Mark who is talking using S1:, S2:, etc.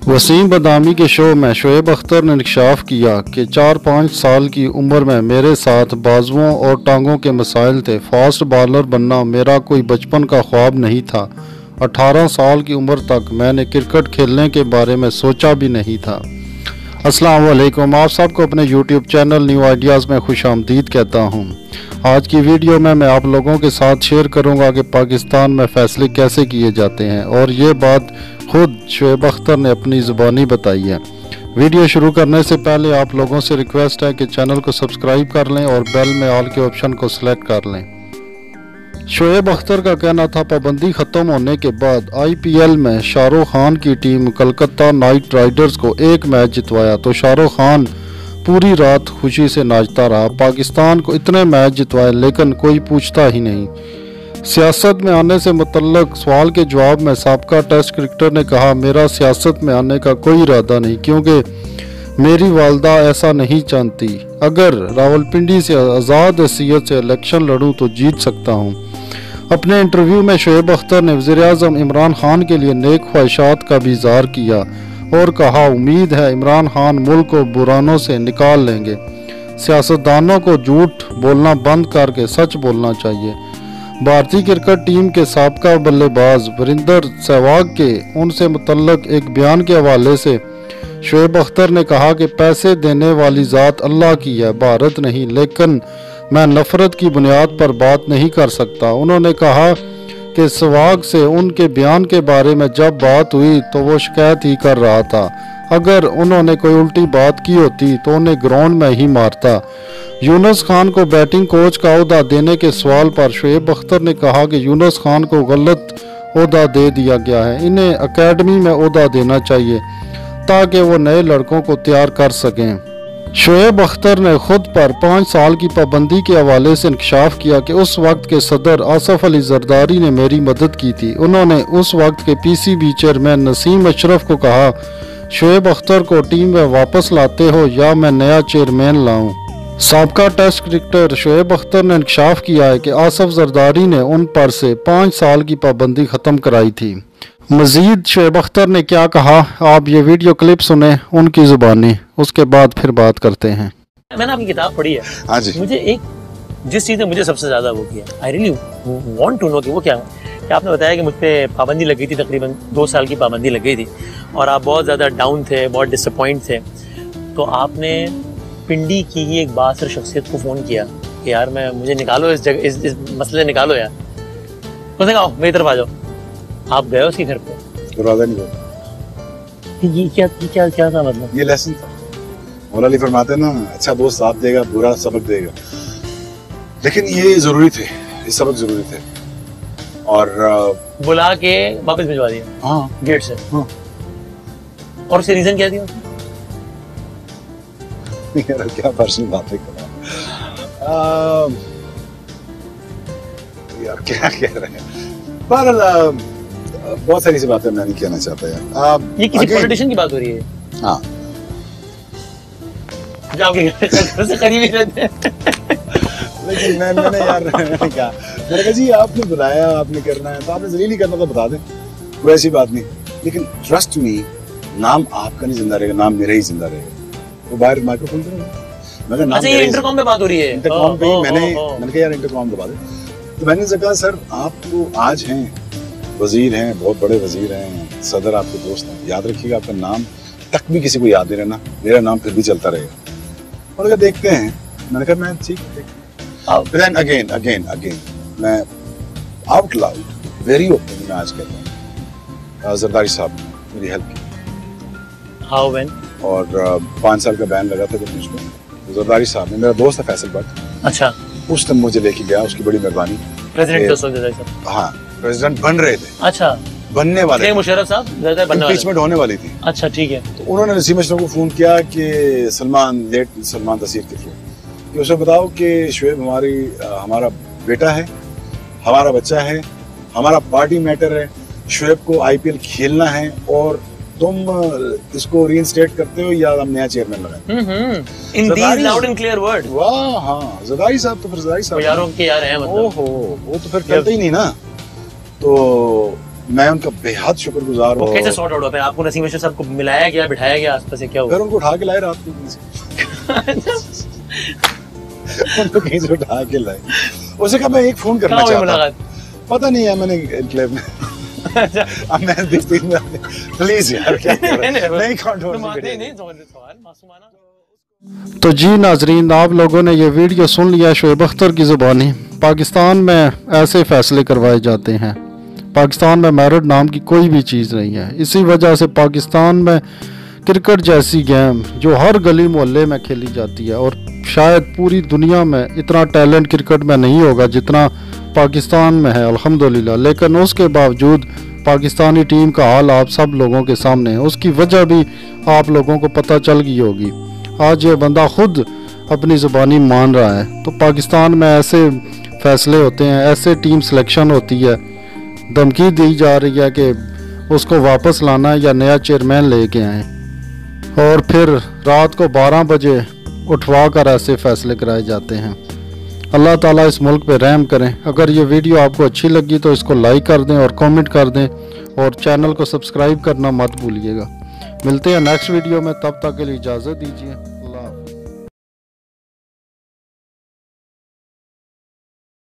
S1: वसीम बदामी के शो में शोएब अख्तर ने इंकशाफ किया कि 4-5 साल की उम्र में मेरे साथ बाजुओं और टांगों के मसाइल थे। फास्ट बॉलर बनना मेरा कोई बचपन का ख्वाब नहीं था। 18 साल की उम्र तक मैंने क्रिकेट खेलने के बारे में सोचा भी नहीं था। अस्सलाम वालेकुम, आप सबको अपने यूट्यूब चैनल न्यू आइडियाज़ में खुशामदीद कहता हूँ। आज की वीडियो में मैं आप लोगों के साथ शेयर करूँगा कि पाकिस्तान में फ़ैसले कैसे किए जाते हैं, और ये बात खुद शोएब अख्तर ने अपनी ज़ुबानी बताई है। वीडियो शुरू करने से पहले आप लोगों से रिक्वेस्ट है कि चैनल को सब्सक्राइब कर लें और बेल में ऑल के ऑप्शन को सिलेक्ट कर लें। शोएब अख्तर का कहना था, पाबंदी ख़त्म होने के बाद IPL में शाहरुख खान की टीम कलकत्ता नाइट राइडर्स को एक मैच जितवाया तो शाहरुख खान पूरी रात खुशी से नाचता रहा। पाकिस्तान को इतने मैच जितवाए लेकिन कोई पूछता ही नहीं। सियासत में आने से मुतल्लक सवाल के जवाब में साबका टेस्ट क्रिकेटर ने कहा, मेरा सियासत में आने का कोई इरादा नहीं, क्योंकि मेरी वालदा ऐसा नहीं चाहती। अगर रावलपिंडी से आज़ाद हैसियत से इलेक्शन लड़ूं तो जीत सकता हूं। अपने इंटरव्यू में शोएब अख्तर ने वज़ीर-ए-आज़म इमरान खान के लिए नेक ख्वाहिशात का भी इज़हार किया और कहा, उम्मीद है इमरान खान मुल्क को बुरानों से निकाल लेंगे। सियासतदानों को झूठ बोलना बंद करके सच बोलना चाहिए। भारतीय क्रिकेट टीम के साबका बल्लेबाज वीरेंद्र सहवाग के उनसे मुतल्लक एक बयान के हवाले से शोएब अख्तर ने कहा कि पैसे देने वाली ज़ात अल्लाह की है, भारत नहीं, लेकिन मैं नफ़रत की बुनियाद पर बात नहीं कर सकता। उन्होंने कहा कि सहवाग से उनके बयान के बारे में जब बात हुई तो वो शिकायत ही कर रहा था। अगर उन्होंने कोई उल्टी बात की होती तो उन्हें ग्राउंड में ही मारता। यूनुस खान को बैटिंग कोच का ओहदा देने के सवाल पर शोएब अख्तर ने कहा कि यूनुस खान को गलत ओहदा दे दिया गया है, इन्हें एकेडमी में ओहदा देना चाहिए ताकि वो नए लड़कों को तैयार कर सकें। शोएब अख्तर ने खुद पर 5 साल की पाबंदी के हवाले से इंकशाफ किया कि उस वक्त के सदर आसफ अली जरदारी ने मेरी मदद की थी। उन्होंने उस वक्त के PCB चेयरमैन नसीम अशरफ को कहा, शोएब अख्तर को टीम में वापस लाते हो या मैं नया चेयरमैन लाऊं। साबका टेस्ट क्रिकेटर शोएब अख्तर ने इंकशाफ किया है कि आसफ जरदारी ने उन पर से 5 साल की पाबंदी ख़त्म कराई थी। मजीद शोएब अख्तर ने क्या कहा, आप ये वीडियो क्लिप सुने उनकी ज़ुबानी, उसके बाद फिर बात करते हैं।
S2: मैंने आपकी किताब पढ़ी है।
S3: हाँ जी।
S2: मुझे एक जिस चीज़ ने मुझे सबसे ज़्यादा वो किया, I really want to know कि वो क्या है। कि आपने बताया कि मुझ पर पाबंदी लगी थी, तकरीबन 2 साल की पाबंदी लग गई थी और आप बहुत ज़्यादा डाउन थे, बहुत डिसअपॉइंट थे। तो आपने पिंडी की ही एक बासर शख्सियत को फ़ोन किया कि यार मुझे निकालो इस जगह, इस मसले निकालो यार। उसने कहा मेरी तरफ आ जाओ। आप गए उसके घर पे?
S3: दरवाजा नहीं खोला।
S2: ये क्या था मतलब?
S3: ये लेसन था। मौला अली फरमाते हैं ना, अच्छा दोस्त साथ देगा, बुरा सबक देगा। लेकिन ये जरूरी थे, ये सबक जरूरी थे। और
S2: बुला के वापस भिजवा दिया।
S3: हाँ,
S2: गेट से।
S3: हाँ।
S2: और उसके रीजन क्या थी?
S3: यार क्या पर्सनल बातें कर रहा यार, क्या कह रहे हैं। पर बहुत सारी सी बातें मैं नहीं कहना चाहता यार।
S2: ये किसी पॉलिटिशियन की बात हो रही है?
S3: हाँ।
S2: जो आपके घर से करीब ही रहते हैं।
S3: लेकिन मैंने यार मैंने कहा जी आपने बुलाया, आपने करना है तो आपने जलील ही करना तो बता दें, कोई ऐसी बात नहीं। लेकिन ट्रस्ट मी, नाम आपका नहीं जिंदा रहेगा, नाम मेरा ही जिंदा रहेगा। वो बाहर माइक्रोफोन पे
S2: अच्छा, ये इंटरकॉम पे बात हो रही है।
S3: इंटरकॉम पे ही मैंने कहा यार इंटरकॉम दबा दे। तो मैंने कहा सर आप तो आज हैं, वजीर हैं, बहुत बड़े वजीर हैं, सदर आपके दोस्त हैं, याद रखिएगा आपका नाम तक भी किसी को याद नहीं रहना, मेरा नाम फिर भी चलता रहेगा। और अगर देखते हैं, मैंने कहा मैं ठीक है। अगेन मैं आउट लाउड वेरी ओपन मैं आज कहता हूँ, जरदारी साहब ने मेरी हेल्प की।
S2: How when? और
S3: 5 साल का बैन लगा था जब मुझको, जरदारी साहब ने, मेरा दोस्त है फैसल भट्ट,
S2: अच्छा,
S3: उस टाइम मुझे लेके गया, उसकी बड़ी मेहरबानी।
S2: प्रेसिडेंट? हाँ,
S3: प्रेसिडेंट बन रहे थे।
S2: अच्छा,
S3: बनने वाले
S2: मुशर्रफ साहब
S3: इम्पीचमेंट होने वाली थी।
S2: अच्छा ठीक है।
S3: तो उन्होंने नसीम अशरफ को फोन किया कि लेट सलमान तसीर के थ्रू कि उसे बताओ कि शोएब हमारा बेटा है, हमारा बच्चा है, हमारा पार्टी मैटर है, शोएब को IPL खेलना है और तुम इसको रीइंस्टेट करते हो या हम नया चेयरमैन लगाएं।
S2: In these loud and clear word.
S3: वाह, हाँ, जरदारी साहब तो फिर जरदारी साहब
S2: यारों के यार हैं मतलब।
S3: ओहो, वो तो फिर करते ही नहीं ना। तो मैं उनका बेहद शुक्रगुजार
S2: वो
S3: हूँ।
S2: कैसे सॉर्ट आउट हुआ? फिर आपको नसीम अशरफ साहब को मिलाया गया, बिठाया गया आसपास से, क्या हुआ?
S3: फिर उनको उठा के लाए रात को उनको कहीं से उठा के लाए। उसे कहा मैं एक फोन करना चाहता हूँ। पता नहीं है, मैंने एनक्लेव में अब मैं देखती हूँ प्लीज यार क्या नहीं
S1: तो जी नाजरीन, आप लोगों ने ये वीडियो सुन लिया शोएब अख्तर की ज़ुबानी। पाकिस्तान में ऐसे फैसले करवाए जाते हैं। पाकिस्तान में मेरिट नाम की कोई भी चीज़ नहीं है। इसी वजह से पाकिस्तान में क्रिकेट जैसी गेम जो हर गली मोहल्ले में खेली जाती है, और शायद पूरी दुनिया में इतना टैलेंट क्रिकेट में नहीं होगा जितना पाकिस्तान में है अल्हम्दुलिल्लाह। लेकिन उसके बावजूद पाकिस्तानी टीम का हाल आप सब लोगों के सामने है। उसकी वजह भी आप लोगों को पता चल गई होगी। आज ये बंदा खुद अपनी ज़ुबानी मान रहा है। तो पाकिस्तान में ऐसे फैसले होते हैं, ऐसे टीम सिलेक्शन होती है, धमकी दी जा रही है कि उसको वापस लाना है या नया चेयरमैन लेके आए, और फिर रात को 12 बजे उठवा कर ऐसे फैसले कराए जाते हैं। अल्लाह ताला इस मुल्क पे रहम करें। अगर ये वीडियो आपको अच्छी लगी तो इसको लाइक कर दें और कमेंट कर दें, और चैनल को सब्सक्राइब करना मत भूलिएगा। मिलते हैं नेक्स्ट वीडियो में, तब तक के लिए इजाज़त दीजिए।